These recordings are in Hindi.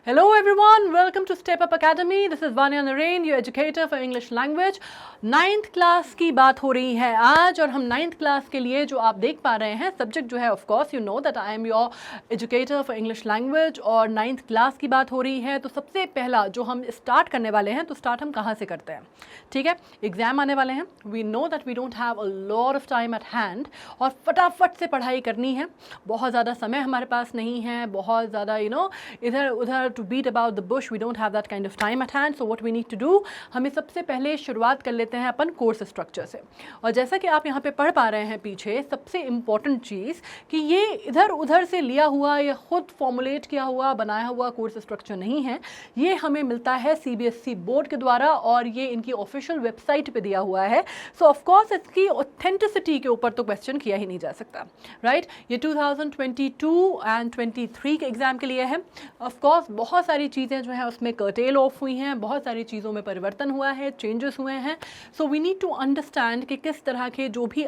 Hello everyone, welcome to Step Up Academy. This is Vanya Narain, your educator for English language. 9th class की बात हो रही है आज और हम 9th क्लास के लिए जो आप देख पा रहे हैं सब्जेक्ट जो है of course you know that I am your educator for English language और 9th क्लास की बात हो रही है। तो सबसे पहला जो हम स्टार्ट करने वाले हैं तो स्टार्ट हम कहाँ से करते हैं, ठीक है। एग्ज़ाम आने वाले हैं, we know that we don't have a lot of time at hand और फटाफट से पढ़ाई करनी है। बहुत ज़्यादा समय हमारे पास नहीं है, बहुत ज़्यादा इधर उधर to beat about the bush, we don't have that kind of time at hand. So what we need to do, हमें सबसे पहले शुरुआत कर लेते हैं अपन कोर्स स्ट्रक्चर से। और जैसा कि आप यहाँ पे पढ़ पा रहे हैं पीछे, सबसे इम्पॉर्टेंट चीज़ कि ये इधर उधर से लिया हुआ या खुद फॉर्मुलेट किया हुआ बनाया हुआ कोर्स स्ट्रक्चर नहीं है। ये हमें मिलता है CBSE बोर्ड के द्वारा और ये इनकी ऑफिशियल वेबसाइट पे दिया हुआ है। सो ऑफकोर्स इसकी ऑथेंटिसिटी के ऊपर तो क्वेश्चन किया ही नहीं जा सकता, राइट। ये 2022 एंड 23 के एग्ज़ाम के लिए है। ऑफकोर्स बहुत सारी चीज़ें जो हैं उसमें कर्टेल ऑफ हुई हैं, बहुत सारी चीज़ों में परिवर्तन हुआ है, चेंजेस हुए हैं। So we need to understand कि किस तरह के जो भी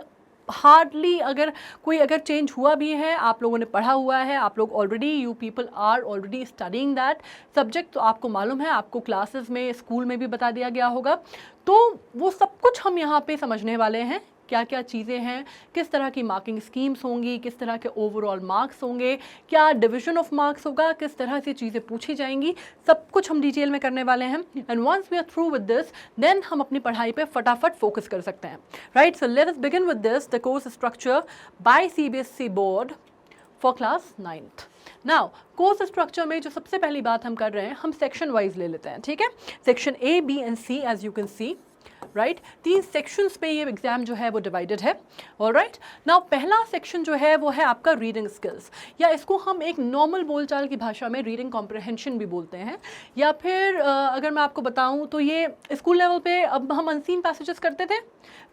हार्डली अगर चेंज हुआ भी है, आप लोगों ने पढ़ा हुआ है, आप लोग already you people are already studying that subject, तो आपको मालूम है, आपको क्लासेस में स्कूल में भी बता दिया गया होगा। तो वो सब कुछ हम यहाँ पे समझने वाले हैं, क्या क्या चीज़ें हैं, किस तरह की मार्किंग स्कीम्स होंगी, किस तरह के ओवरऑल मार्क्स होंगे, क्या डिवीजन ऑफ मार्क्स होगा, किस तरह से चीज़ें पूछी जाएंगी, सब कुछ हम डिटेल में करने वाले हैं। And once we are through with this then हम अपनी पढ़ाई पे फटाफट फोकस कर सकते हैं, right. So let us begin with this the course structure by CBSE board for class 9th। Now course structure में जो सबसे पहली बात हम कर रहे हैं, हम सेक्शन वाइज ले लेते हैं, ठीक है। Section A, B and C as you can see, right. 3 sections पे ये एग्ज़ाम जो है वो डिवाइडेड है, ऑलराइट। नाउ पहला सेक्शन जो है वो है आपका रीडिंग स्किल्स, या इसको हम एक नॉर्मल बोलचाल की भाषा में रीडिंग कॉम्प्रहेंशन भी बोलते हैं। या फिर अगर मैं आपको बताऊं तो ये स्कूल लेवल पे अब हम अनसीन पैसेजेस करते थे,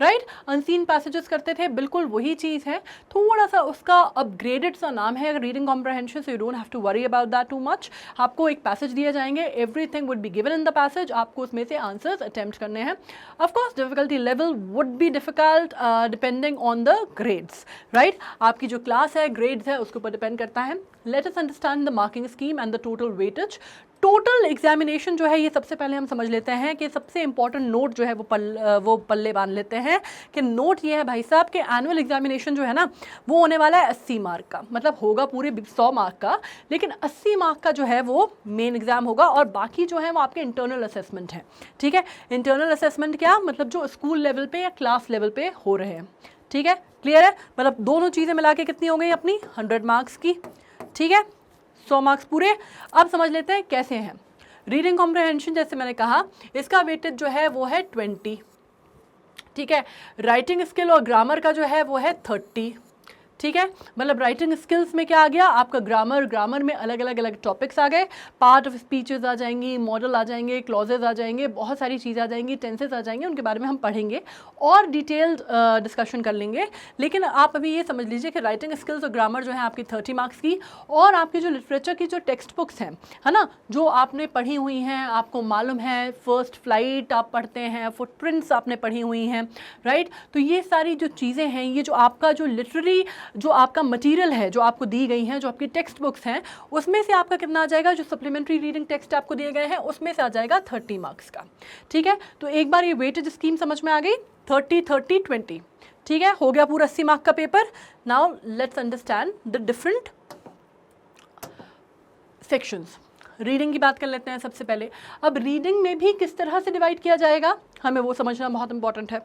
राइट। अनसीन पैसेजेस करते थे, बिल्कुल वही चीज़ है, थोड़ा सा उसका अपग्रेडेड सा नाम है reading comprehension. So you don't have to worry about that too much. आपको एक पैसेज दिए जाएंगे, everything would be given in the passage, आपको उसमें से आंसर्स अटेम्प्ट करने हैं। Of course, difficulty level would be difficult depending on the grades, right? आपकी जो क्लास है, ग्रेड्स है, उसके ऊपर डिपेंड करता है। Let us understand the marking scheme and the total weightage. Total examination जो है ये सबसे पहले हम समझ लेते हैं कि सबसे इंपॉर्टेंट नोट जो है वो पल्ले बांध लेते हैं कि नोट ये है भाई साहब कि एनुअल एग्जामिनेशन जो है ना वो होने वाला है 80 मार्क का, मतलब होगा पूरे 100 मार्क का, लेकिन 80 मार्क का जो है वो मेन एग्जाम होगा और बाकी जो है वो आपके इंटरनल असेसमेंट है, ठीक है। इंटरनल असेसमेंट क्या मतलब जो स्कूल लेवल पे या क्लास लेवल पे हो रहे हैं, ठीक है, क्लियर है। मतलब दोनों चीज़ें मिला के कितनी हो गई अपनी 100 मार्क्स की, ठीक है, 100 मार्क्स पूरे। अब समझ लेते हैं कैसे हैं। रीडिंग कॉम्प्रहेंशन जैसे मैंने कहा इसका वेटेज जो है वो है 20, ठीक है। राइटिंग स्किल और ग्रामर का जो है वो है 30, ठीक है। मतलब राइटिंग स्किल्स में क्या आ गया आपका ग्रामर में अलग अलग टॉपिक्स आ गए, पार्ट ऑफ स्पीचेस आ जाएंगी, मॉडल आ जाएंगे, क्लॉजेज आ जाएंगे, बहुत सारी चीज़ें आ जाएंगी, टेंसेस आ जाएंगे, उनके बारे में हम पढ़ेंगे और डिटेल्ड डिस्कशन कर लेंगे। लेकिन आप अभी ये समझ लीजिए कि राइटिंग स्किल्स और ग्रामर जो है आपकी 30 मार्क्स की, और आपकी जो लिटरेचर की जो टेक्स्ट बुक्स हैं, है ना, जो आपने पढ़ी हुई हैं, आपको मालूम है फर्स्ट फ्लाइट आप पढ़ते हैं, फुटप्रिंट्स आपने पढ़ी हुई हैं, राइट। तो ये सारी जो चीज़ें हैं, ये जो आपका जो लिटरेरी जो आपका मटेरियल है, जो आपको दी गई हैं, जो आपकी टेक्स्ट बुक्स हैं, उसमें से आपका कितना आ जाएगा, जो सप्लीमेंट्री रीडिंग टेक्स्ट आपको दिए गए हैं उसमें से आ जाएगा 30 मार्क्स का, ठीक है। तो एक बार ये वेटेज स्कीम समझ में आ गई, 30 30 20, ठीक है, हो गया पूरा 80 मार्क का paper. Now let's understand the different sections. Reading की बात कर लेते हैं सबसे पहले। अब रीडिंग में भी किस तरह से डिवाइड किया जाएगा हमें वो समझना बहुत इंपॉर्टेंट है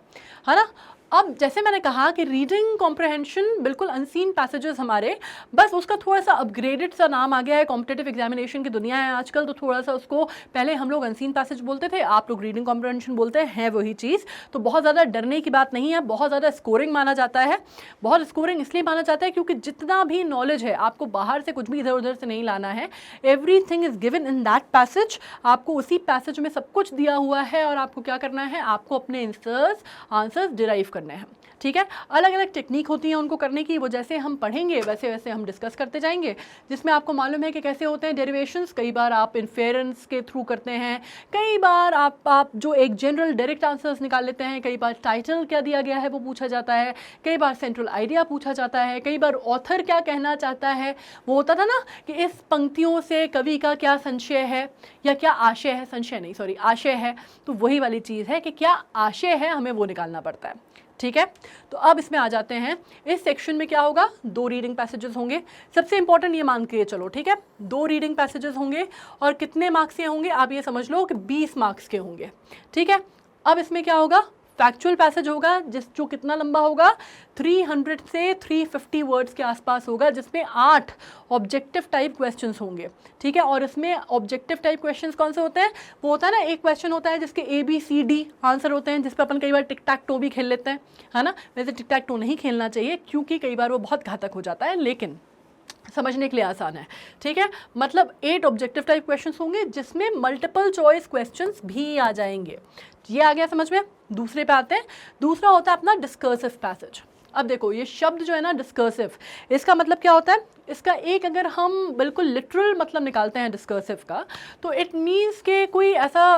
ना। अब जैसे मैंने कहा कि रीडिंग कॉम्प्रहेंशन बिल्कुल अनसीन पैसेजेस हमारे, बस उसका थोड़ा सा अपग्रेडेड सा नाम आ गया है, कॉम्पिटिटिव एग्जामिनेशन की दुनिया है आजकल, तो थोड़ा सा उसको पहले हम लोग अनसीन पैसेज बोलते थे, आप लोग रीडिंग कॉम्प्रहेंशन बोलते हैं वही चीज़। तो बहुत ज़्यादा डरने की बात नहीं है, बहुत ज़्यादा स्कोरिंग माना जाता है। बहुत स्कोरिंग इसलिए माना जाता है क्योंकि जितना भी नॉलेज है आपको बाहर से कुछ भी इधर उधर से नहीं लाना है, everything is given in that passage. आपको उसी पैसेज में सब कुछ दिया हुआ है और आपको क्या करना है, आपको अपने आंसर्स डिराइव करने हैं, ठीक है। अलग अलग टेक्निक होती हैं उनको करने की, वो जैसे हम पढ़ेंगे वैसे वैसे हम डिस्कस करते जाएंगे, जिसमें आपको मालूम है कि कैसे होते हैं डेरिवेशंस। कई बार आप इन्फेरेंस के थ्रू करते हैं, कई बार आप जो एक जनरल डायरेक्ट आंसर्स निकाल लेते हैं, कई बार टाइटल क्या दिया गया है वो पूछा जाता है, कई बार सेंट्रल आइडिया पूछा जाता है, कई बार ऑथर क्या कहना चाहता है। वो होता था ना कि इस पंक्तियों से कवि का क्या संशय है या क्या आशय है, संशय नहीं सॉरी आशय है, तो वही वाली चीज़ है कि क्या आशय है, हमें वो निकालना पड़ता है, ठीक है। तो अब इसमें आ जाते हैं, इस सेक्शन में क्या होगा, 2 रीडिंग पैसेजेस होंगे। सबसे इंपॉर्टेंट ये मान के चलो, ठीक है, 2 रीडिंग पैसेजेस होंगे और कितने मार्क्स के होंगे, आप ये समझ लो कि 20 मार्क्स के होंगे, ठीक है। अब इसमें क्या होगा, फैक्चुअल पैसेज होगा जो कितना लंबा होगा, 300 से 350 वर्ड्स के आसपास होगा, जिसमें 8 ऑब्जेक्टिव टाइप क्वेश्चंस होंगे, ठीक है। और इसमें ऑब्जेक्टिव टाइप क्वेश्चंस कौन से होते हैं, वो होता है ना, एक क्वेश्चन होता है जिसके ABCD आंसर होते हैं, जिस पर अपन कई बार टिक टैक टो भी खेल लेते हैं, है ना। वैसे टिक टैक टो नहीं खेलना चाहिए क्योंकि कई बार वो बहुत घातक हो जाता है, लेकिन समझने के लिए आसान है, ठीक है। मतलब 8 ऑब्जेक्टिव टाइप क्वेश्चंस होंगे जिसमें मल्टीपल चॉइस क्वेश्चंस भी आ जाएंगे। ये आ गया समझ में। दूसरे पे आते हैं, दूसरा होता है अपना डिस्कर्सिव पैसेज। अब देखो ये शब्द जो है ना डिस्कर्सिव, इसका मतलब क्या होता है, इसका एक अगर हम बिल्कुल लिटरल मतलब निकालते हैं डिस्कर्सिव का, तो इट मीन्स के कोई ऐसा,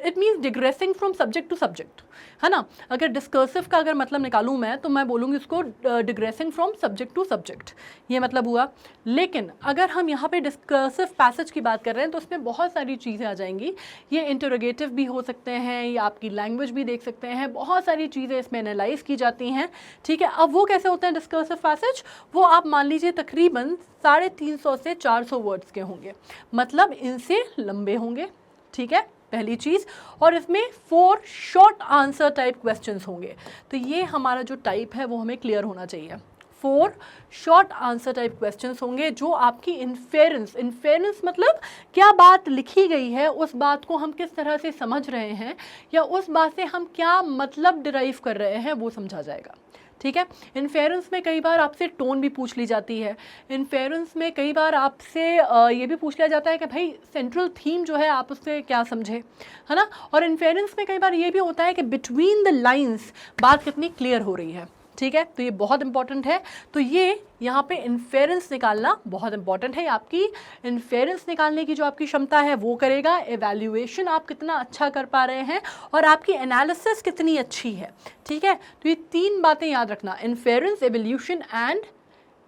it means digressing from subject to subject, है ना। अगर डिस्कर्सिव का अगर मतलब निकालूं मैं, तो मैं बोलूँगी उसको डिग्रेसिंग फ्रॉम सब्जेक्ट टू सब्जेक्ट, ये मतलब हुआ। लेकिन अगर हम यहाँ पे डिस्कर्सिव पैसेज की बात कर रहे हैं तो उसमें बहुत सारी चीज़ें आ जाएंगी। ये इंटरोगेटिव भी हो सकते हैं, या आपकी लैंग्वेज भी देख सकते हैं, बहुत सारी चीज़ें इसमें एनालाइज की जाती हैं, ठीक है। अब वो कैसे होते हैं डिस्कर्सिव पैसेज, वो आप मान लीजिए तकरीबन 350 से 400 वर्ड्स के होंगे, मतलब इनसे लंबे होंगे, ठीक है, पहली चीज़। और इसमें 4 शॉर्ट आंसर टाइप क्वेश्चंस होंगे। तो ये हमारा जो टाइप है वो हमें क्लियर होना चाहिए। 4 शॉर्ट आंसर टाइप क्वेश्चंस होंगे जो आपकी इन्फेरेंस मतलब क्या बात लिखी गई है उस बात को हम किस तरह से समझ रहे हैं, या उस बात से हम क्या मतलब डिराइव कर रहे हैं, वो समझा जाएगा, ठीक है। इन्फेरेंस में कई बार आपसे टोन भी पूछ ली जाती है। इन्फेरेंस में कई बार आपसे ये भी पूछ लिया जाता है कि भाई सेंट्रल थीम जो है आप उससे क्या समझे, है ना। और इन्फेरेंस में कई बार ये भी होता है कि बिटवीन द लाइंस बात कितनी क्लियर हो रही है, ठीक है। तो ये बहुत इंपॉर्टेंट है। तो ये यहाँ पे इन्फेरेंस निकालना बहुत इंपॉर्टेंट है। आपकी इन्फेरेंस निकालने की जो आपकी क्षमता है वो करेगा, एवैल्यूएशन आप कितना अच्छा कर पा रहे हैं, और आपकी एनालिसिस कितनी अच्छी है, ठीक है। तो ये 3 बातें याद रखना, इन्फेरेंस,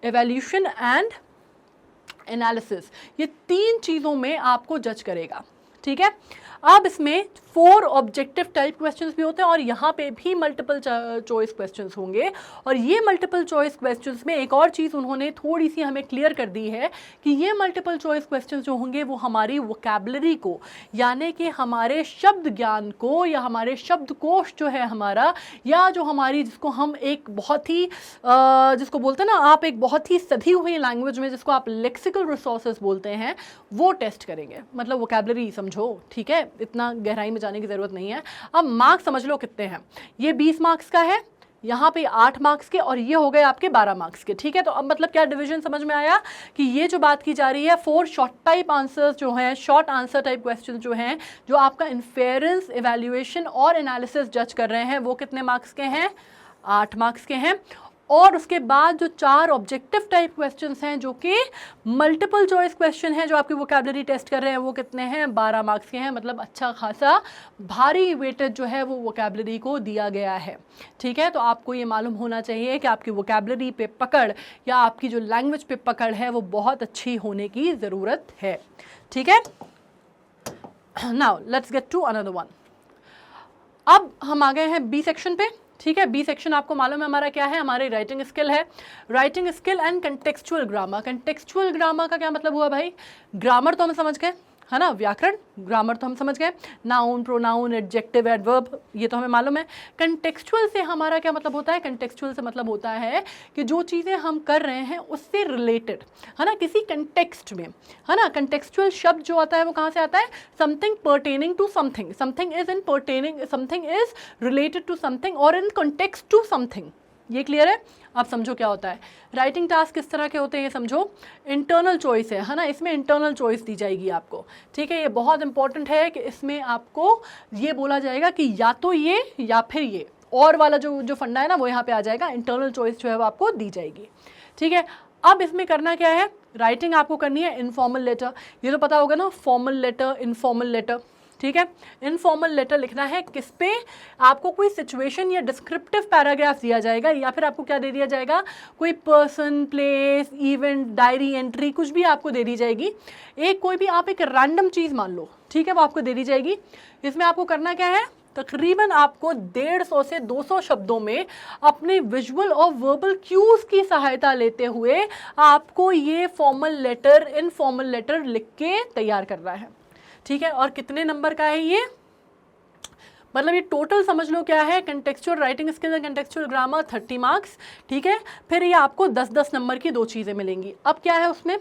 एवैल्यूएशन एंड एनालिसिस, ये 3 चीज़ों में आपको जज करेगा, ठीक है। अब इसमें 4 ऑब्जेक्टिव टाइप क्वेश्चंस भी होते हैं और यहाँ पे भी मल्टीपल चॉइस क्वेश्चंस होंगे। और ये मल्टीपल चॉइस क्वेश्चंस में एक और चीज़ उन्होंने थोड़ी सी हमें क्लियर कर दी है कि ये मल्टीपल चॉइस क्वेश्चंस जो होंगे वो हमारी वोकैबुलरी को, यानी कि हमारे शब्द ज्ञान को, या हमारे शब्दकोश जो है हमारा, या जो हमारी जिसको हम एक बहुत ही जिसको बोलते हैं ना आप एक बहुत ही सधी हुई लैंग्वेज में जिसको आप लेक्सिकल रिसोर्सेज बोलते हैं, वो टेस्ट करेंगे। मतलब वोकैबुलरी समझो, ठीक है, इतना गहराई में जाने की ज़रूरत नहीं है। अब मार्क्स समझ लो कितने हैं, ये 20 मार्क्स का है, यहाँ पे 8 मार्क्स के, और ये हो गए आपके 12 मार्क्स के, ठीक है। तो अब मतलब क्या डिवीजन समझ में आया कि ये जो बात की जा रही है 4 शॉर्ट टाइप आंसर्स जो हैं, शॉर्ट आंसर टाइप क्वेश्चन जो हैं, जो आपका इन्फेरेंस, एवैल्यूएशन और एनालिसिस जज कर रहे हैं, वो कितने मार्क्स के हैं, 8 मार्क्स के हैं। और उसके बाद जो 4 ऑब्जेक्टिव टाइप क्वेश्चंस हैं जो कि मल्टीपल चॉइस क्वेश्चन हैं, जो आपकी वोकैबुलरी टेस्ट कर रहे हैं, वो कितने हैं, 12 मार्क्स के हैं। मतलब अच्छा खासा भारी वेटेज जो है वो वोकैबुलरी को दिया गया है, ठीक है। तो आपको ये मालूम होना चाहिए कि आपकी वोकैबुलरी पे पकड़, या आपकी जो लैंग्वेज पे पकड़ है, वो बहुत अच्छी होने की ज़रूरत है, ठीक है। Now let's get to another one. अब हम आ गए हैं बी सेक्शन पे, ठीक है। बी सेक्शन आपको मालूम है हमारा क्या है, हमारी राइटिंग स्किल है, writing skill and contextual grammar. Contextual grammar का क्या मतलब हुआ भाई, ग्रामर तो हम समझ गए, है ना, व्याकरण, ग्रामर तो हम समझ गए, नाउन, प्रोनाउन, एडजेक्टिव, एडवर्ब, ये तो हमें मालूम है। कंटेक्चुअल से हमारा क्या मतलब होता है, कंटेक्चुअल से मतलब होता है कि जो चीज़ें हम कर रहे हैं उससे रिलेटेड, है ना, किसी कंटेक्स्ट में, है ना। कंटेक्चुअल शब्द जो आता है वो कहाँ से आता है, something pertaining to something, something is in pertaining, something is related to something और इन कॉन्टेक्स्ट टू समथिंग। ये क्लियर है। आप समझो क्या होता है। राइटिंग टास्क किस तरह के होते हैं ये समझो। इंटरनल चॉइस है ना, इसमें इंटरनल चॉइस दी जाएगी आपको, ठीक है। ये बहुत इंपॉर्टेंट है कि इसमें आपको ये बोला जाएगा कि या तो ये या फिर ये, और वाला जो फंडा है ना वो यहाँ पे आ जाएगा, इंटरनल चॉइस जो है वो आपको दी जाएगी। ठीक है, अब इसमें करना क्या है, राइटिंग आपको करनी है इनफॉर्मल लेटर, ये तो पता होगा ना, फॉर्मल लेटर, इनफॉर्मल लेटर। ठीक है, इनफॉर्मल लेटर लिखना है किस पे, आपको कोई सिचुएशन या डिस्क्रिप्टिव पैराग्राफ दिया जाएगा, या फिर आपको क्या दे दिया जाएगा, कोई person, place, event, diary entry, कुछ भी आपको दे दी जाएगी। एक कोई भी आप एक रैंडम चीज़ मान लो, ठीक है, वो आपको दे दी जाएगी। इसमें आपको करना क्या है, तकरीबन आपको 150 से 200 शब्दों में अपने विजुअल और वर्बल क्यूज की सहायता लेते हुए आपको ये फॉर्मल लेटर, इनफॉर्मल लेटर लिख के तैयार करना है। ठीक है, और कितने नंबर का है ये, मतलब ये टोटल समझ लो क्या है, contextual writing skills and contextual grammar 30 marks. ठीक है, फिर ये आपको 10-10 नंबर की 2 चीज़ें मिलेंगी। अब क्या है उसमें,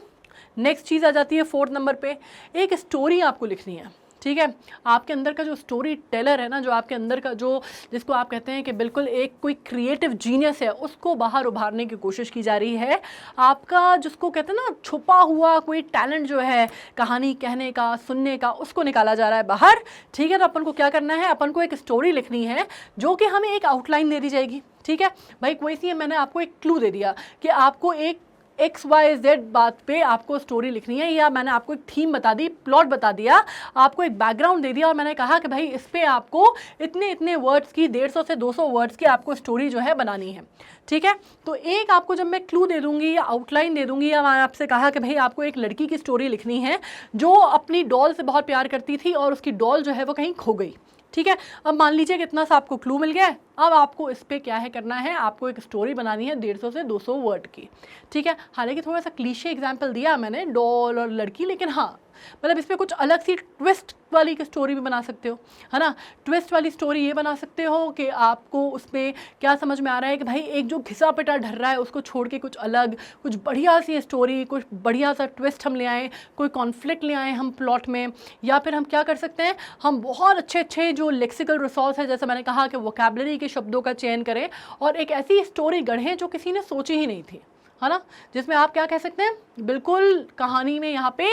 नेक्स्ट चीज़ आ जाती है 4th नंबर पे, एक स्टोरी आपको लिखनी है। ठीक है, आपके अंदर का जो स्टोरी टेलर है ना, जो आपके अंदर का जो, जिसको आप कहते हैं कि बिल्कुल एक कोई क्रिएटिव जीनियस है, उसको बाहर उभारने की कोशिश की जा रही है। आपका जिसको कहते हैं ना छुपा हुआ कोई टैलेंट जो है कहानी कहने का, सुनने का, उसको निकाला जा रहा है बाहर। ठीक है, तो अपन को क्या करना है, अपन को एक स्टोरी लिखनी है जो कि हमें एक आउटलाइन दे दी जाएगी। ठीक है भाई, कोई सी मैंने आपको एक क्लू दे दिया कि आपको एक XYZ बात पे आपको स्टोरी लिखनी है, या मैंने आपको एक थीम बता दी, प्लॉट बता दिया, आपको एक बैकग्राउंड दे दिया और मैंने कहा कि भाई इस पे आपको इतने इतने वर्ड्स की, 150 से 200 वर्ड्स की आपको स्टोरी जो है बनानी है। ठीक है, तो एक आपको जब मैं क्लू दे दूंगी या आउटलाइन दे दूंगी, या मैं आपसे कहा कि भाई आपको एक लड़की की स्टोरी लिखनी है जो अपनी डॉल से बहुत प्यार करती थी और उसकी डॉल जो है वो कहीं खो गई। ठीक है, अब मान लीजिए कितना सा आपको क्लू मिल गया है, अब आपको इस पे क्या है करना है, आपको एक स्टोरी बनानी है 150 से 200 वर्ड की। ठीक है, हालांकि थोड़ा सा क्लीशे एग्जांपल दिया मैंने, डॉल और लड़की, लेकिन हाँ मतलब इस पर कुछ अलग सी ट्विस्ट वाली स्टोरी भी बना सकते हो, है ना। ट्विस्ट वाली स्टोरी ये बना सकते हो कि आपको उसमें क्या समझ में आ रहा है कि भाई एक जो घिसा पिटा ढर रहा है उसको छोड़ के कुछ अलग, कुछ बढ़िया सी स्टोरी, कुछ बढ़िया सा ट्विस्ट हम ले आए, कोई कॉन्फ्लिक्ट ले आए हम प्लॉट में। या फिर हम क्या कर सकते हैं, हम बहुत अच्छे अच्छे जो लेक्सिकल रिसोर्स है, जैसे मैंने कहा कि वोकैबुलरी के शब्दों का चयन करें और एक ऐसी स्टोरी गढ़ें जो किसी ने सोची ही नहीं थी, है ना, जिसमें आप क्या कह सकते हैं, बिल्कुल कहानी में यहाँ पे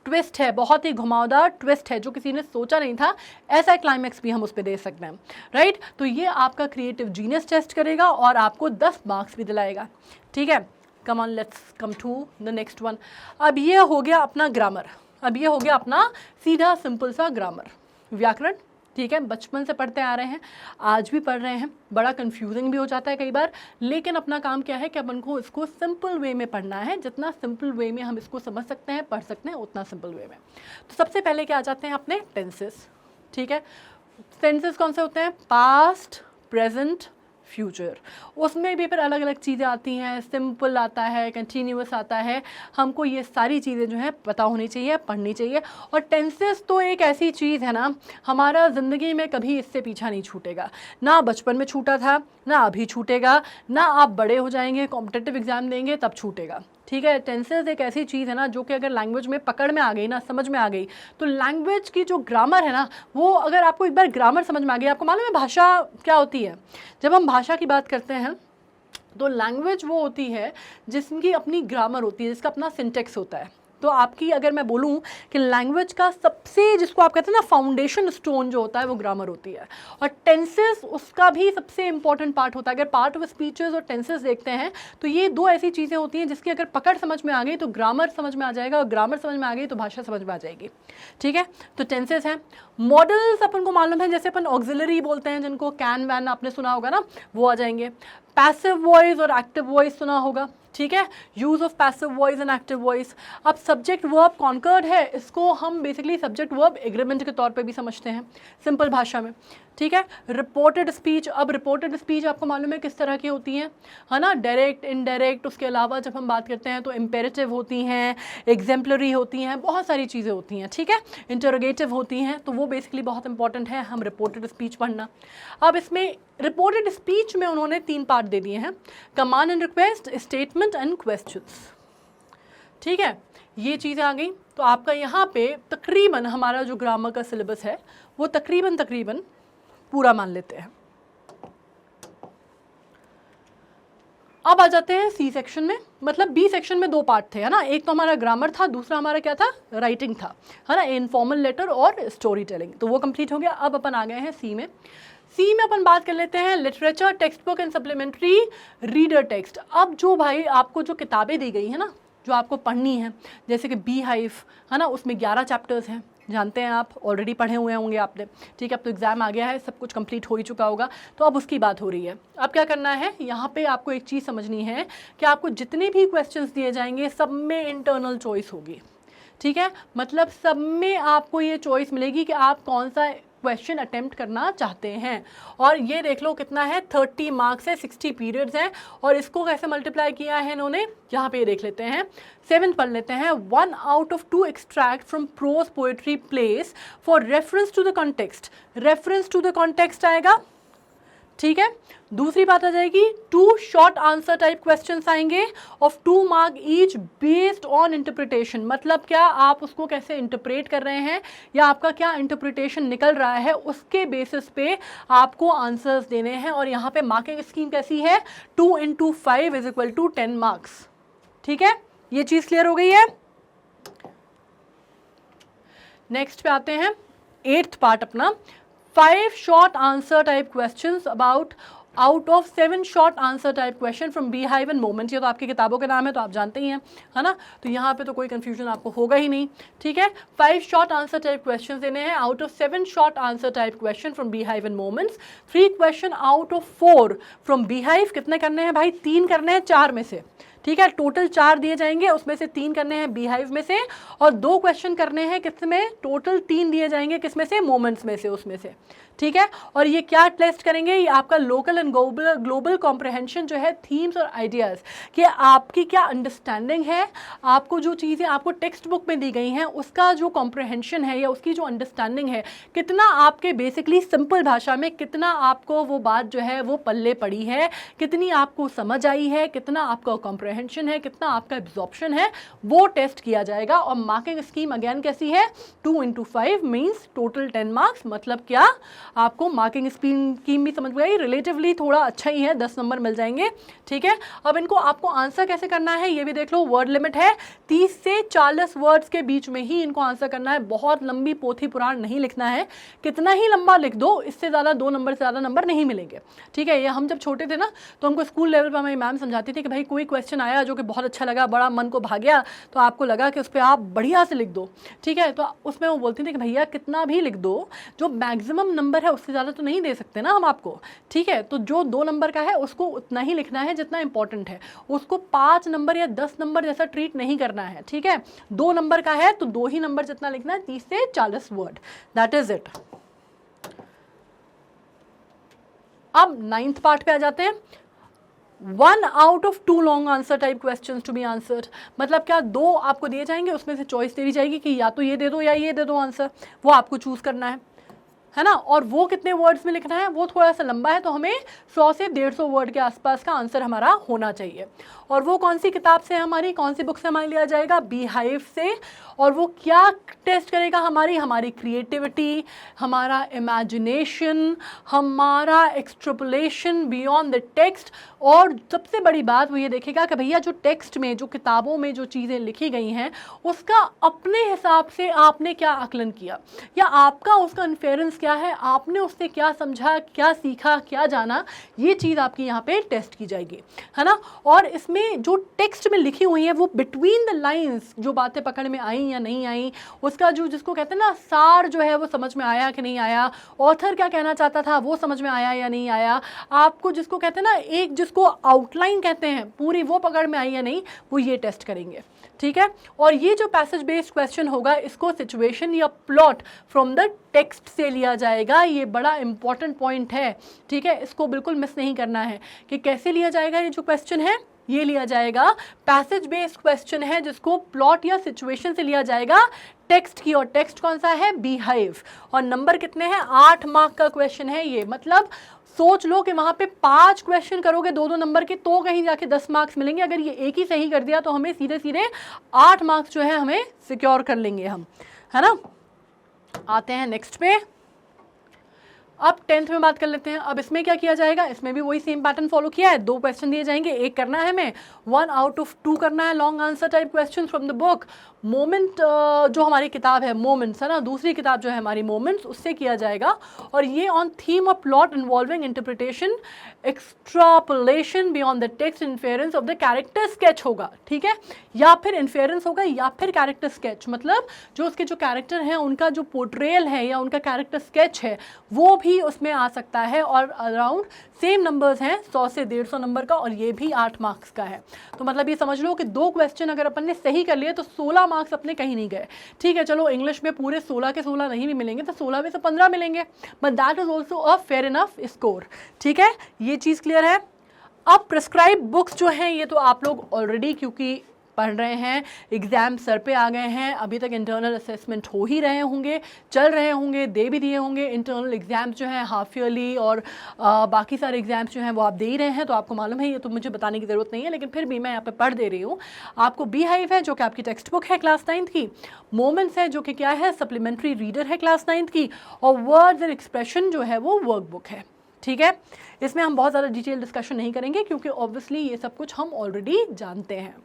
ट्विस्ट है, बहुत ही घुमावदार ट्विस्ट है जो किसी ने सोचा नहीं था, ऐसा क्लाइमैक्स भी हम उस पर दे सकते हैं। राइट, तो ये आपका क्रिएटिव जीनियस टेस्ट करेगा और आपको 10 मार्क्स भी दिलाएगा। ठीक है, come on, let's come to the next one. अब ये हो गया अपना ग्रामर, अब ये हो गया अपना सीधा सिंपल सा ग्रामर, व्याकरण। ठीक है, बचपन से पढ़ते आ रहे हैं, आज भी पढ़ रहे हैं, बड़ा कंफ्यूजिंग भी हो जाता है कई बार, लेकिन अपना काम क्या है कि अपन को इसको सिंपल वे में पढ़ना है, जितना सिंपल वे में हम इसको समझ सकते हैं, पढ़ सकते हैं, उतना सिंपल वे में। तो सबसे पहले क्या आ जाते हैं अपने टेंसेस। ठीक है, टेंसेस कौन से होते हैं, पास्ट, प्रेजेंट, फ्यूचर। उसमें भी फिर अलग अलग चीज़ें आती हैं, सिंपल आता है, कंटिन्यूअस आता है, हमको ये सारी चीज़ें जो है पता होनी चाहिए, पढ़नी चाहिए। और टेंसेस तो एक ऐसी चीज़ है ना, हमारा ज़िंदगी में कभी इससे पीछा नहीं छूटेगा, ना बचपन में छूटा था, ना अभी छूटेगा, ना आप बड़े हो जाएंगे कॉम्पिटिटिव एग्जाम देंगे तब छूटेगा। ठीक है, टेंसेस एक ऐसी चीज़ है ना जो कि अगर लैंग्वेज में पकड़ में आ गई ना, समझ में आ गई, तो लैंग्वेज की जो ग्रामर है ना, वो अगर आपको एक बार ग्रामर समझ में आ गई, आपको मालूम है भाषा क्या होती है। जब हम भाषा की बात करते हैं तो लैंग्वेज वो होती है जिसकी अपनी ग्रामर होती है, जिसका अपना सिंटेक्स होता है। तो आपकी अगर मैं बोलूँ कि लैंग्वेज का सबसे, जिसको आप कहते हैं ना फाउंडेशन स्टोन जो होता है, वो ग्रामर होती है, और टेंसेस उसका भी सबसे इंपॉर्टेंट पार्ट होता है। अगर पार्ट ऑफ स्पीचेस और टेंसेस देखते हैं तो ये दो ऐसी चीज़ें होती हैं जिसकी अगर पकड़ समझ में आ गई तो ग्रामर समझ में आ जाएगा, और ग्रामर समझ में आ गई तो भाषा समझ में आ जाएगी। ठीक है, तो टेंसेस हैं। मॉडल्स अपन को मालूम है, जैसे अपन ऑक्सिलरी बोलते हैं, जिनको कैन वैन आपने सुना होगा ना, वो आ जाएंगे। पैसिव वॉइस और एक्टिव वॉइस सुना होगा। ठीक है, use of passive voice and active voice. अब सब्जेक्ट वर्ब कॉन्कर्ड है, इसको हम बेसिकली सब्जेक्ट वर्ब एग्रीमेंट के तौर पे भी समझते हैं सिंपल भाषा में। ठीक है, रिपोर्टेड स्पीच। अब रिपोर्टेड स्पीच आपको मालूम है किस तरह की होती हैं, है ना, डायरेक्ट, इनडायरेक्ट। उसके अलावा जब हम बात करते हैं तो इम्पेरेटिव होती हैं, एग्जेम्पलरी होती हैं, बहुत सारी चीज़ें होती हैं। ठीक है, इंटरोगेटिव होती हैं, तो वो बेसिकली बहुत इंपॉर्टेंट है हम रिपोर्टेड स्पीच पढ़ना। अब इसमें रिपोर्टेड स्पीच में उन्होंने 3 पार्ट दे दिए हैं, command and request, statement and questions. ठीक है, ये चीज़ें आ गई। तो आपका यहाँ पे तकरीबन हमारा जो ग्रामर का सिलेबस है वो तकरीबन पूरा मान लेते हैं। अब आ जाते हैं सी सेक्शन में, मतलब बी सेक्शन में 2 पार्ट थे, है ना, एक तो हमारा ग्रामर था, दूसरा हमारा क्या था, राइटिंग था, है ना, इनफॉर्मल लेटर और स्टोरी टेलिंग, तो वो कंप्लीट हो गया। अब अपन आ गए हैं सी में। सी में अपन बात कर लेते हैं literature text book and supplementary reader text. अब जो भाई आपको जो किताबें दी गई है ना, जो आपको पढ़नी है, जैसे कि बी हाइव है ना, उसमें 11 चैप्टर्स हैं, जानते हैं आप, ऑलरेडी पढ़े हुए होंगे आपने, ठीक है। अब तो एग्जाम आ गया है, सब कुछ कंप्लीट हो ही चुका होगा, तो अब उसकी बात हो रही है। अब क्या करना है, यहाँ पे आपको एक चीज़ समझनी है कि आपको जितने भी क्वेश्चंस दिए जाएंगे सब में इंटरनल चॉइस होगी, ठीक है। मतलब सब में आपको ये चॉइस मिलेगी कि आप कौन सा क्वेश्चन अटेम्प्ट करना चाहते हैं। और ये देख लो कितना है, 30 मार्क्स है, 60 पीरियड्स हैं। और इसको कैसे मल्टीप्लाई किया है इन्होंने, यहाँ पे देख लेते हैं, 7 पढ़ लेते हैं। 1 out of 2 extract from prose poetry plays for reference to the context, reference to the context आएगा, ठीक है। दूसरी बात आ जाएगी 2 शॉर्ट आंसर टाइप क्वेश्चंस आएंगे of 2 mark each based on interpretation. मतलब क्या आप उसको कैसे इंटरप्रेट कर रहे हैं या आपका क्या इंटरप्रिटेशन निकल रहा है, उसके बेसिस पे आपको आंसर्स देने हैं। और यहाँ पे मार्किंग स्कीम कैसी है, 2 into 5 = 10 मार्क्स, ठीक है। ये चीज़ क्लियर हो गई है। नेक्स्ट पे आते हैं 8th पार्ट अपना, 5 short answer type questions about out of 7 short answer type question from beehive end moment. ये तो आपकी किताबों के नाम है, तो आप जानते ही हैं, है ना, तो यहाँ पे तो कोई कंफ्यूजन आपको होगा ही नहीं, ठीक है। 5 शॉर्ट आंसर टाइप क्वेश्चन देने हैं out of 7 short answer type question from beehive and moments. 3 question out of 4 from beehive. कितने करने हैं भाई, 3 करने हैं 4 में से, ठीक है। टोटल 4 दिए जाएंगे, उसमें से 3 करने हैं बीहाइव में से, और 2 क्वेश्चन करने हैं किस में, टोटल 3 दिए जाएंगे किस में से, मोमेंट्स में से, उसमें से, ठीक है। और ये क्या टेस्ट करेंगे, ये आपका लोकल एंड ग्लोबल कॉम्प्रहेंशन जो है, थीम्स और आइडियाज़, कि आपकी क्या अंडरस्टैंडिंग है, आपको जो चीज़ें आपको टेक्स्ट बुक में दी गई हैं उसका जो कॉम्प्रहेंशन है या उसकी जो अंडरस्टैंडिंग है, कितना आपके बेसिकली सिंपल भाषा में कितना आपको वो बात जो है वो पल्ले पड़ी है, कितनी आपको समझ आई है, कितना आपका कॉम्प्रहेंशन है, कितना आपका एब्जॉर्प्शन है, वो टेस्ट किया जाएगा। और मार्किंग स्कीम अगेन कैसी है, 2 into 5 मीन्स टोटल 10 मार्क्स। मतलब क्या, आपको मार्किंग स्कीम भी समझ गई, रिलेटिवली थोड़ा अच्छा ही है, 10 नंबर मिल जाएंगे, ठीक है। अब इनको आपको आंसर कैसे करना है ये भी देख लो। वर्ड लिमिट है 30 से 40 वर्ड्स के बीच में ही इनको आंसर करना है। बहुत लंबी पोथी पुराण नहीं लिखना है, कितना ही लंबा लिख दो, इससे ज़्यादा 2 नंबर से ज़्यादा नंबर नहीं मिलेंगे, ठीक है। ये हम जब छोटे थे ना, तो हमको स्कूल लेवल पर हमारी मैम समझाती थी कि भाई कोई क्वेश्चन आया जो कि बहुत अच्छा लगा, बड़ा मन को भा गया, तो आपको लगा कि उस पर आप बढ़िया से लिख दो, ठीक है। तो उसमें वो बोलती थी कि भैया कितना भी लिख दो, जो मैक्सिमम नंबर है उससे ज़्यादा तो नहीं दे सकते ना हम आपको, ठीक है। तो जो 2 नंबर का है उसको उतना ही लिखना है जितना इंपॉर्टेंट है, उसको 5 नंबर या 10 नंबर जैसा ट्रीट नहीं करना है, ठीक है। 2 नंबर का है तो 2 ही नंबर जितना लिखना है, 30 से 40 वर्ड, दैट इज इट। अब 9th पार्ट पे आ जाते हैं। 1 out of 2 long answer type questions to be answered. मतलब क्या, 2 आपको दिए जाएंगे, उसमें से चॉइस दे दी जाएगी कि या तो ये दे दो या ये दे दो आंसर, वो आपको चूज करना है ना। और वो कितने वर्ड्स में लिखना है, वो थोड़ा सा लंबा है, तो हमें 100 से 150 वर्ड के आसपास का आंसर हमारा होना चाहिए। और वो कौन सी किताब से हमारी, कौन सी बुक से हमारे लिया जाएगा, बीहाइव से। और वो क्या टेस्ट करेगा, हमारी क्रिएटिविटी, हमारा इमेजिनेशन, हमारा एक्सट्रपलेशन बियॉन्ड द टेक्स्ट। और सबसे बड़ी बात वो ये देखेगा कि भैया जो टेक्स्ट में, जो किताबों में जो चीज़ें लिखी गई हैं, उसका अपने हिसाब से आपने क्या आकलन किया, या आपका उसका इन्फेरेंस क्या है, आपने उससे क्या समझा, क्या सीखा, क्या जाना, ये चीज़ आपकी यहाँ पे टेस्ट की जाएगी, है ना। और इसमें जो टेक्स्ट में लिखी हुई है, वो बिटवीन द लाइंस जो बातें पकड़ में आई या नहीं आई, उसका जो जिसको कहते हैं ना सार जो है, वो समझ में आया कि नहीं आया, ऑथर क्या कहना चाहता था वो समझ में आया या नहीं आया, आपको जिसको कहते हैं ना एक जिसको आउटलाइन कहते हैं पूरी, वो पकड़ में आई या नहीं, वो ये टेस्ट करेंगे, ठीक है। और ये जो पैसेज बेस्ड क्वेश्चन होगा, इसको सिचुएशन या प्लॉट फ्रॉम द टेक्स्ट से लिया जाएगा। ये बड़ा इंपॉर्टेंट पॉइंट है, ठीक है, इसको बिल्कुल मिस नहीं करना है कि कैसे लिया जाएगा। ये जो क्वेश्चन है ये लिया जाएगा, पैसेज बेस्ड क्वेश्चन है जिसको प्लॉट या सिचुएशन से लिया जाएगा टेक्स्ट की। और टेक्स्ट कौन सा है, बीहाइव। और नंबर कितने हैं, 8 मार्क का क्वेश्चन है ये। मतलब सोच लो कि वहाँ पे 5 क्वेश्चन करोगे 2-2 नंबर के, तो कहीं जाके 10 मार्क्स मिलेंगे। अगर ये एक ही सही कर दिया तो हमें सीधे सीधे 8 मार्क्स जो है हमें सिक्योर कर लेंगे हम, है ना। आते हैं नेक्स्ट पे, अब 10th में बात कर लेते हैं। अब इसमें क्या किया जाएगा, इसमें भी वही सेम पैटर्न फॉलो किया है। 2 क्वेश्चन दिए जाएंगे, एक करना है हमें, 1 आउट ऑफ 2 करना है, long answer type question from the book. Moment जो हमारी किताब है मोमेंट्स है ना, दूसरी किताब जो है हमारी मोमेंट्स, उससे किया जाएगा। और ये on theme of plot involving interpretation, extrapolation beyond the text, inference of the character sketch होगा, ठीक है, या फिर इन्फेरेंस होगा या फिर कैरेक्टर स्केच, मतलब जो उसके जो कैरेक्टर हैं उनका जो पोर्ट्रेयल है या उनका कैरेक्टर स्केच है वो भी उसमें आ सकता है। और अराउंड सेम नंबर्स हैं, 100 से 150 नंबर का, और ये भी 8 मार्क्स का है। तो मतलब ये समझ लो कि 2 क्वेश्चन अगर अपन ने सही कर लिए तो 16 मार्क्स अपने कहीं नहीं गए, ठीक है। चलो इंग्लिश में पूरे 16 के 16 नहीं भी मिलेंगे तो 16 में से 15 मिलेंगे, but that is also a fair enough score, ठीक है, ये चीज़ क्लियर है। अब प्रिस्क्राइब बुक्स जो हैं ये तो आप लोग ऑलरेडी क्योंकि पढ़ रहे हैं, एग्ज़ाम सर पे आ गए हैं, अभी तक इंटरनल असेसमेंट हो ही रहे होंगे, चल रहे होंगे, दे भी दिए होंगे। इंटरनल एग्ज़ाम्स जो हैं हाफ ईयरली और बाकी सारे एग्ज़ाम्स जो हैं वो आप दे ही रहे हैं, तो आपको मालूम है, ये तो मुझे बताने की ज़रूरत नहीं है, लेकिन फिर भी मैं यहाँ पे पढ़ दे रही हूँ आपको। बी हाइव है जो कि आपकी टेक्स्ट बुक है क्लास 9th की, मोमेंट्स है जो कि क्या है, सप्लीमेंट्री रीडर है क्लास 9th की, और वर्ड्स एंड एक्सप्रेशन जो है वो वर्क बुक है, ठीक है। इसमें हम बहुत ज़्यादा डिटेल डिस्कशन नहीं करेंगे क्योंकि ऑब्वियसली ये सब कुछ हम ऑलरेडी जानते हैं।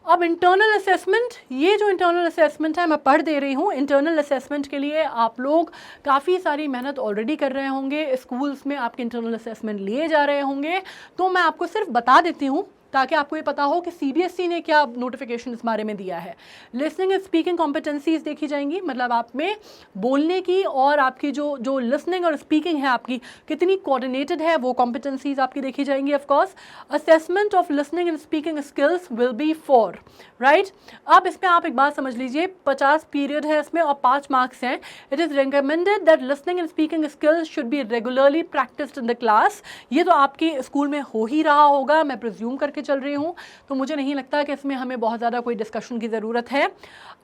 अब इंटरनल असेसमेंट, ये जो इंटरनल असेसमेंट है मैं पढ़ दे रही हूँ। इंटरनल असेसमेंट के लिए आप लोग काफ़ी सारी मेहनत ऑलरेडी कर रहे होंगे, स्कूल्स में आपके इंटरनल असेसमेंट लिए जा रहे होंगे, तो मैं आपको सिर्फ बता देती हूँ ताकि आपको ये पता हो कि सीबीएसई ने क्या नोटिफिकेशन इस बारे में दिया है। लिसनिंग एंड स्पीकिंग कॉम्पिटेंसीज देखी जाएंगी, मतलब आप में बोलने की और आपकी जो लिसनिंग और स्पीकिंग है आपकी कितनी कोऑर्डिनेटेड है, वो कॉम्पिटेंसीज आपकी देखी जाएंगी। Of course assessment of listening and speaking skills will be 4, right. अब इसमें आप एक बात समझ लीजिए, 50 पीरियड है इसमें और 5 मार्क्स हैं। It is recommended that listening and speaking skills should be regularly practised in the class. ये तो आपके स्कूल में हो ही रहा होगा, मैं प्रिज्यूम करके चल रही हूँ, तो मुझे नहीं लगता कि इसमें हमें बहुत ज़्यादा कोई डिस्कशन की ज़रूरत है।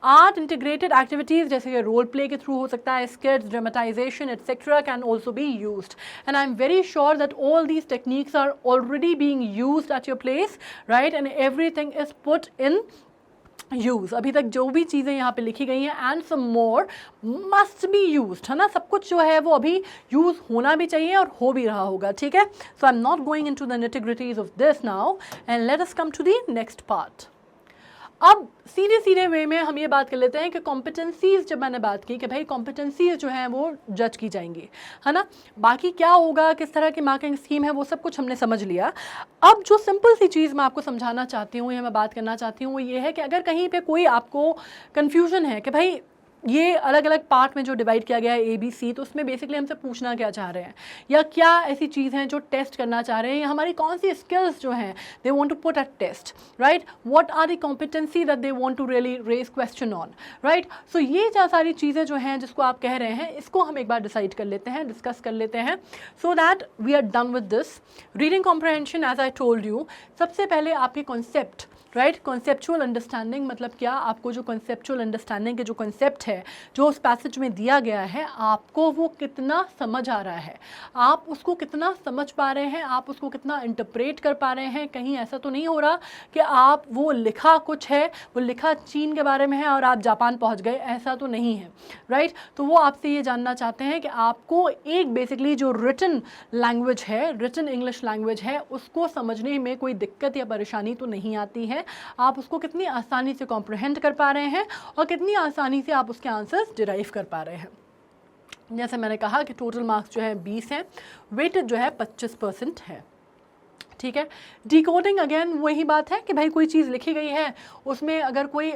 आर्ट इंटीग्रेटेड एक्टिविटीज़ जैसे कि रोल प्ले के थ्रू हो सकता है, skits, dramatization etcetera can also be used, and I am very sure that all these techniques are already being used at your place, right, and everything is put in use. अभी तक जो भी चीज़ें यहाँ पे लिखी गई हैं and some more must be used, है ना, सब कुछ जो है वो अभी यूज़ होना भी चाहिए और हो भी रहा होगा, ठीक है। So I am not going into the nitty gritties of this now, and let us come to the next part. अब सीधे सीधे वे में हम ये बात कर लेते हैं कि कॉम्पिटेंसीज, जब मैंने बात की कि भाई कॉम्पिटेंसीज जो हैं वो जज की जाएंगी, है ना, बाकी क्या होगा, किस तरह की मार्किंग स्कीम है, वो सब कुछ हमने समझ लिया। अब जो सिंपल सी चीज़ मैं आपको समझाना चाहती हूँ या मैं बात करना चाहती हूँ वो ये है कि अगर कहीं पे कोई आपको कन्फ्यूजन है कि भाई ये अलग अलग पार्ट में जो डिवाइड किया गया है ABC, तो उसमें बेसिकली हमसे पूछना क्या चाह रहे हैं, या क्या ऐसी चीज़ हैं जो टेस्ट करना चाह रहे हैं, या हमारी कौन सी स्किल्स जो हैं they want to put at test, right, what are the competency that they want to really raise question on, right. So ये जो सारी चीज़ें जो हैं जिसको आप कह रहे हैं, इसको हम एक बार डिसाइड कर लेते हैं, डिस्कस कर लेते हैं, so that we are done with this. Reading comprehension, as I told you, सबसे पहले आपके कॉन्सेप्ट, राइट, कॉन्सेप्चुअल अंडरस्टैंडिंग, मतलब क्या, आपको जो कॉन्सेप्चुअल अंडरस्टैंडिंग के जो कॉन्सेप्ट है जो उस पैसेज में दिया गया है, आपको वो कितना समझ आ रहा है, आप उसको कितना समझ पा रहे हैं, आप उसको कितना इंटरप्रेट कर पा रहे हैं। कहीं ऐसा तो नहीं हो रहा कि आप वो लिखा कुछ है, वो लिखा चीन के बारे में है और आप जापान पहुंच गए, ऐसा तो नहीं है, राइट। तो वो आपसे ये जानना चाहते हैं कि आपको एक बेसिकली जो रिटन लैंग्वेज है, रिटन इंग्लिश लैंग्वेज है, उसको समझने में कोई दिक्कत या परेशानी तो नहीं आती है, आप उसको कितनी आसानी से कॉम्प्रहेंड कर पा रहे हैं और कितनी आसानी से आप उसके आंसर्स डिराइव कर पा रहे हैं। जैसे मैंने कहा कि टोटल मार्क्स जो है 20 हैं, वेटेड जो है 25% है, ठीक है। डिकोडिंग, अगेन वही बात है कि भाई कोई चीज़ लिखी गई है, उसमें अगर कोई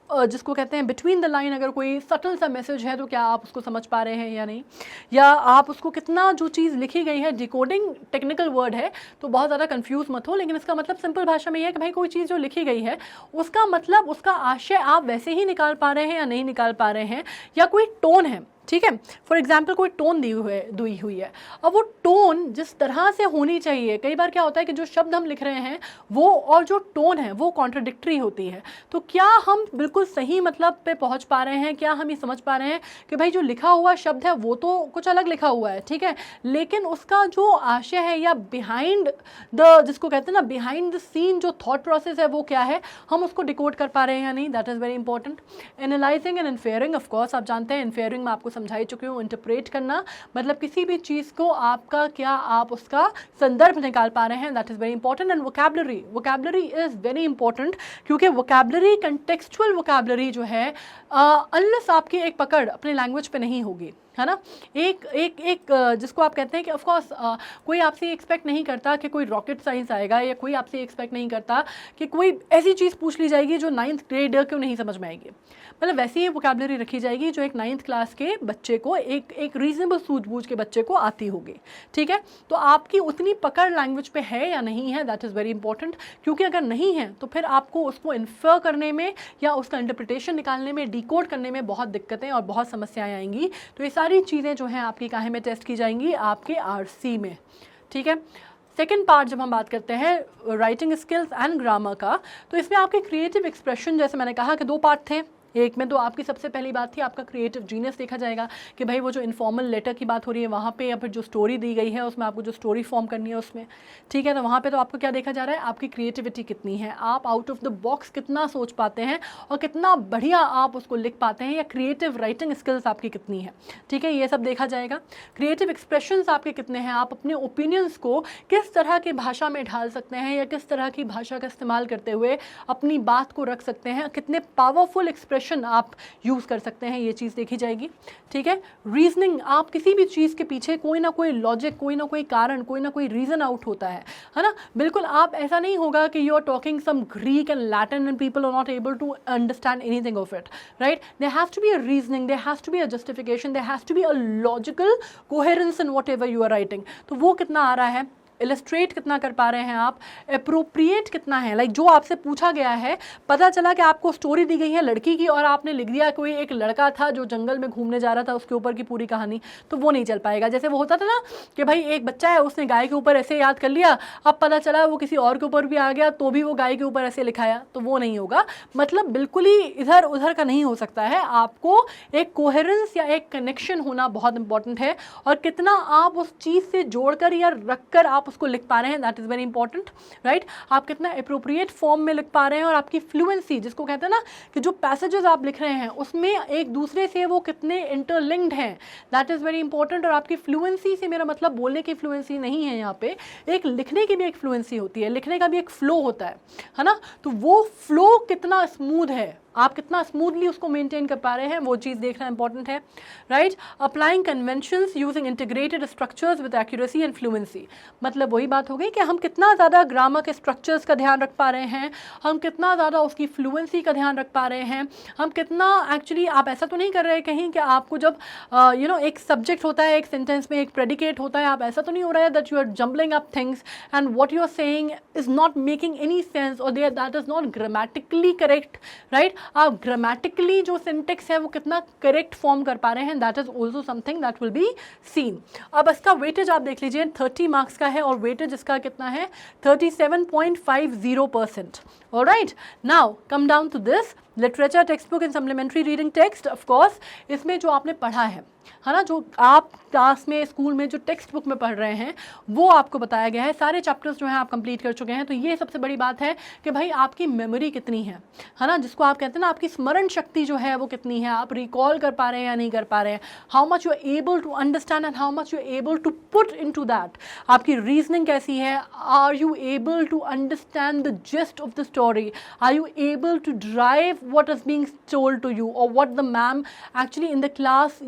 जिसको कहते हैं बिटवीन द लाइन अगर कोई सटल सा मैसेज है तो क्या आप उसको समझ पा रहे हैं या नहीं, या आप उसको कितना जो चीज़ लिखी गई है, डिकोडिंग टेक्निकल वर्ड है तो बहुत ज़्यादा कंफ्यूज मत हो, लेकिन इसका मतलब सिंपल भाषा में ये है कि भाई कोई चीज़ जो लिखी गई है उसका मतलब, उसका आशय आप वैसे ही निकाल पा रहे हैं या नहीं निकाल पा रहे हैं, या कोई टोन है, ठीक है। फॉर एग्जाम्पल कोई टोन दी हुई है, अब वो टोन जिस तरह से होनी चाहिए, कई बार क्या होता है कि जो शब्द हम लिख रहे हैं वो और जो टोन है वो कॉन्ट्रडिक्टरी होती है, तो क्या हम बिल्कुल सही मतलब पे पहुंच पा रहे हैं, क्या हम ये समझ पा रहे हैं कि भाई जो लिखा हुआ शब्द है वो तो कुछ अलग लिखा हुआ है, ठीक है, लेकिन उसका जो आशय है या बिहाइंड द, जिसको कहते हैं ना बिहाइंड द सीन, जो थॉट प्रोसेस है वो क्या है, हम उसको डिकोड कर पा रहे हैं या नहीं, that is very important. Analysing and inferring, of course आप जानते हैं इन्फेयरिंग में आपको समझा ही चुकी हूँ। इंटरप्रेट करना मतलब किसी भी चीज़ को आपका क्या आप उसका संदर्भ निकाल पा रहे हैं, that is very important. And vocabulary is very important, क्योंकि वोकैबुलरी, कंटेक्चुअल वोकैबुलरी जो है, अनलेस आपकी एक पकड़ अपने लैंग्वेज पे नहीं होगी, है ना, एक जिसको आप कहते हैं कि ऑफ कोर्स कोई आपसे एक्सपेक्ट नहीं करता कि कोई रॉकेट साइंस आएगा, या कोई आपसे एक्सपेक्ट नहीं करता कि कोई ऐसी चीज़ पूछ ली जाएगी जो 9th ग्रेडर को नहीं समझ में आएगी। मतलब वैसी ही वोकैबुलरी रखी जाएगी जो एक 9th क्लास के बच्चे को, एक रीजनेबल सूझबूझ के बच्चे को आती होगी, ठीक है। तो आपकी उतनी पकड़ लैंग्वेज पे है या नहीं है, दैट इज़ वेरी इंपॉर्टेंट, क्योंकि अगर नहीं है तो फिर आपको उसको इन्फर करने में या उसका इंटरप्रिटेशन निकालने में, डिकोड करने में बहुत दिक्कतें और बहुत समस्याएं आएंगी। तो ये सारी चीज़ें जो हैं आपकी काहे में टेस्ट की जाएंगी, आपके आरसी में, ठीक है। सेकेंड पार्ट जब हम बात करते हैं राइटिंग स्किल्स एंड ग्रामर का, तो इसमें आपके क्रिएटिव एक्सप्रेशन, जैसे मैंने कहा कि 2 पार्ट थे। एक में तो आपकी सबसे पहली बात थी आपका क्रिएटिव जीनियस देखा जाएगा कि भाई वो जो इनफॉर्मल लेटर की बात हो रही है वहाँ पे, या फिर जो स्टोरी दी गई है उसमें आपको जो स्टोरी फॉर्म करनी है उसमें, ठीक है। तो वहाँ पे तो आपको क्या देखा जा रहा है, आपकी क्रिएटिविटी कितनी है, आप आउट ऑफ द बॉक्स कितना सोच पाते हैं और कितना बढ़िया आप उसको लिख पाते हैं, या क्रिएटिव राइटिंग स्किल्स आपकी कितनी है, ठीक है, ये सब देखा जाएगा। क्रिएटिव एक्सप्रेशंस आपके कितने हैं, आप अपने ओपिनियंस को किस तरह की भाषा में ढाल सकते हैं, या किस तरह की भाषा का इस्तेमाल करते हुए अपनी बात को रख सकते हैं, कितने पावरफुल एक्सप्रेशन आप यूज़ कर सकते हैं, ये चीज़ देखी जाएगी, ठीक है। रीजनिंग, आप किसी भी चीज़ के पीछे कोई ना कोई लॉजिक, कोई ना कोई कारण, कोई ना कोई रीज़न आउट होता है ना। बिल्कुल आप ऐसा नहीं होगा कि you are talking some Greek and Latin and people are not able to understand anything of it, right. There has to be a reasoning, there has to be a justification, there has to be a logical coherence in whatever you are writing. तो वो कितना आ रहा है, इलस्ट्रेट कितना कर पा रहे हैं आप, अप्रोप्रिएट कितना है, लाइक जो आपसे पूछा गया है, पता चला कि आपको स्टोरी दी गई है लड़की की और आपने लिख दिया कोई एक लड़का था जो जंगल में घूमने जा रहा था, उसके ऊपर की पूरी कहानी, तो वो नहीं चल पाएगा। जैसे वो होता था ना कि भाई एक बच्चा है उसने गाय के ऊपर ऐसे याद कर लिया, अब पता चला वो किसी और के ऊपर भी आ गया तो भी वो गाय के ऊपर ऐसे लिखाया, तो वो नहीं होगा। मतलब बिल्कुल ही इधर उधर का नहीं हो सकता है, आपको एक कोहेरेंस या एक कनेक्शन होना बहुत इंपॉर्टेंट है, और कितना आप उस चीज़ से जोड़कर या रखकर आप उसको लिख पा रहे हैं, that is very important, right. आप कितना अप्रोप्रिएट फॉर्म में लिख पा रहे हैं, और आपकी फ्लुएंसी, जिसको कहते हैं ना कि जो पैसेजेस आप लिख रहे हैं उसमें एक दूसरे से वो कितने इंटरलिंक्ड हैं, दैट इज़ वेरी इंपॉर्टेंट। और आपकी फ्लुएंसी से मेरा मतलब बोलने की फ्लुएंसी नहीं है, यहाँ पे एक लिखने की भी एक फ्लुएंसी होती है, लिखने का भी एक फ्लो होता है ना। तो वो फ्लो कितना स्मूथ है, आप कितना स्मूथली उसको मेंटेन कर पा रहे हैं, वो चीज़ देखना इंपॉर्टेंट है, right. Applying conventions using integrated structures with accuracy and fluency, मतलब वही बात हो गई कि हम कितना ज़्यादा ग्रामर के स्ट्रक्चर्स का ध्यान रख पा रहे हैं, हम कितना ज़्यादा उसकी फ्लुएंसी का ध्यान रख पा रहे हैं, हम कितना एक्चुअली, आप ऐसा तो नहीं कर रहे कहीं कि आपको जब एक सब्जेक्ट होता है, एक सेंटेंस में एक प्रेडिकेट होता है, आप ऐसा तो नहीं हो रहा है that you are jumbling up things and what you are saying is not making any sense और that is not grammatically correct, right. आप ग्रामेटिकली जो सिंटेक्स है वो कितना करेक्ट फॉर्म कर पा रहे हैं, that is also something that will be seen. अब इसका वेटेज आप देख लीजिए, 30 मार्क्स का है और वेटेज इसका कितना है, 37.50%। Alright, now come down to this literature text book and supplementary reading text. Of course इसमें जो आपने पढ़ा है ना, जो आप क्लास में स्कूल में जो टेक्स्ट बुक में पढ़ रहे हैं वो आपको बताया गया है, सारे चैप्टर्स जो हैं आप कंप्लीट कर चुके हैं। तो ये सबसे बड़ी बात है कि भाई आपकी मेमोरी कितनी है ना, जिसको आप कहते हैं ना आपकी स्मरण शक्ति जो है वो कितनी है, आप रिकॉल कर पा रहे हैं या नहीं कर पा रहे हैं, how much you are able to understand and how much you are able to put into that. आपकी रीजनिंग कैसी है, are you able to understand the gist of the story, are you able to drive what is being told to you और what the ma'am actually in the class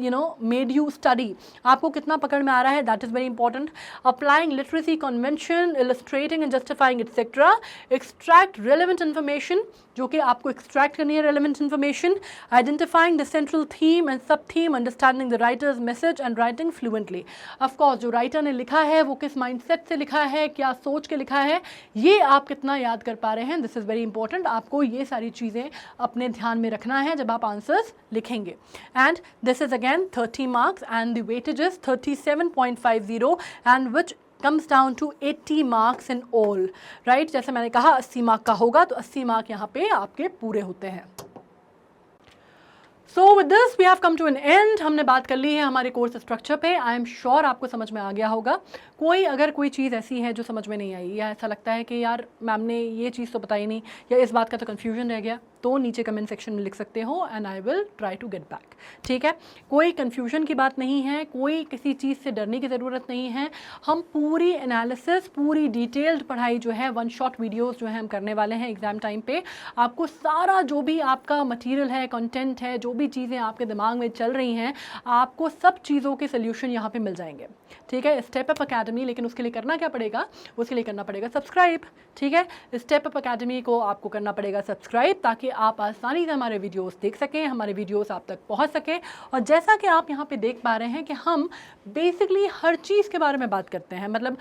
made you study, आपको कितना पकड़ में आ रहा है, that is very important. Applying literacy convention, illustrating and justifying etcetera, extract relevant information, जो कि आपको एक्सट्रैक्ट करनी है relevant information, identifying the central theme and sub theme, understanding the writer's message and writing fluently. Of course जो राइटर ने लिखा है वो किस माइंडसेट से लिखा है, क्या सोच के लिखा है, ये आप कितना याद कर पा रहे हैं, दिस इज वेरी इंपॉर्टेंट। आपको ये सारी चीज़ें अपने ध्यान में रखना है जब आप आंसर्स लिखेंगे। And this is again 30 marks and the weightage is 37.50 and which comes down to 80 marks in all, right। जैसे मैंने कहा 80 मार्क का होगा तो 80 मार्क यहाँ पे आपके पूरे होते हैं। So with this we have come to an end। हमने बात कर ली है हमारे कोर्स स्ट्रक्चर पे। आई एम श्योर आपको समझ में आ गया होगा। अगर कोई चीज़ ऐसी है जो समझ में नहीं आई, या ऐसा लगता है कि यार मैम ने ये चीज़ तो बताई नहीं, या इस बात का तो कन्फ्यूजन रह गया, तो नीचे कमेंट सेक्शन में लिख सकते हो and I will try to get back. ठीक है, कोई कन्फ्यूजन की बात नहीं है, कोई किसी चीज़ से डरने की ज़रूरत नहीं है। हम पूरी एनालिसिस, पूरी डिटेल्ड पढ़ाई जो है, वन शॉट वीडियोस जो है हम करने वाले हैं एग्ज़ाम टाइम पे। आपको सारा जो भी आपका मटेरियल है, कंटेंट है, जो भी चीज़ें आपके दिमाग में चल रही हैं, आपको सब चीज़ों के सोल्यूशन यहाँ पे मिल जाएंगे। ठीक है, स्टेप अप अकेडमी, लेकिन उसके लिए करना क्या पड़ेगा, उसके लिए करना पड़ेगा सब्सक्राइब। ठीक है, स्टेप अप अकेडमी को आपको करना पड़ेगा सब्सक्राइब, ताकि आप आसानी से हमारे वीडियोस देख सकें, हमारे वीडियोस आप तक पहुंच सकें। और जैसा कि आप यहाँ पे देख पा रहे हैं कि हम बेसिकली हर चीज़ के बारे में बात करते हैं। मतलब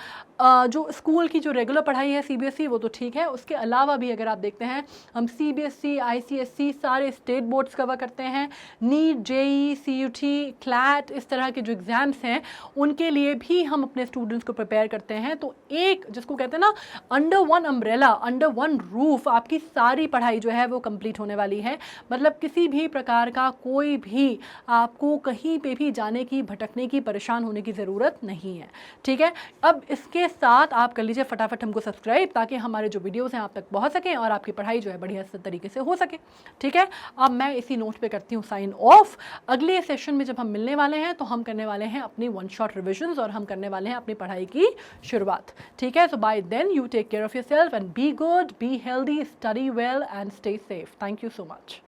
जो स्कूल की जो रेगुलर पढ़ाई है सीबीएसई, वो तो ठीक है, उसके अलावा भी अगर आप देखते हैं हम सीबीएसई, आईसीएसई, सारे स्टेट बोर्ड्स कवर करते हैं। नीट, जेई, सीयूटी, क्लैट, इस तरह के जो एग्ज़ाम्स हैं उनके लिए भी हम अपने स्टूडेंट्स को प्रिपेयर करते हैं। तो एक जिसको कहते हैं ना, under one umbrella, under one roof आपकी सारी पढ़ाई जो है वो कंप्लीट होने वाली है। मतलब किसी भी प्रकार का कोई भी आपको कहीं पे भी जाने की, भटकने की, परेशान होने की ज़रूरत नहीं है। ठीक है, अब इसके साथ आप कर लीजिए फटाफट हमको सब्सक्राइब, ताकि हमारे जो वीडियोज़ हैं आप तक पहुँच सकें और आपकी पढ़ाई जो है बढ़िया तरीके से हो सके। ठीक है, अब मैं इसी नोट पे करती हूँ साइन ऑफ। अगले सेशन में जब हम मिलने वाले हैं तो हम करने वाले हैं अपनी वन शॉट रिविजन्स और हम करने वाले हैं अपनी पढ़ाई की शुरुआत। ठीक है, so bye then you take care of yourself and be good, be healthy, study well and stay safe. Thank you so much.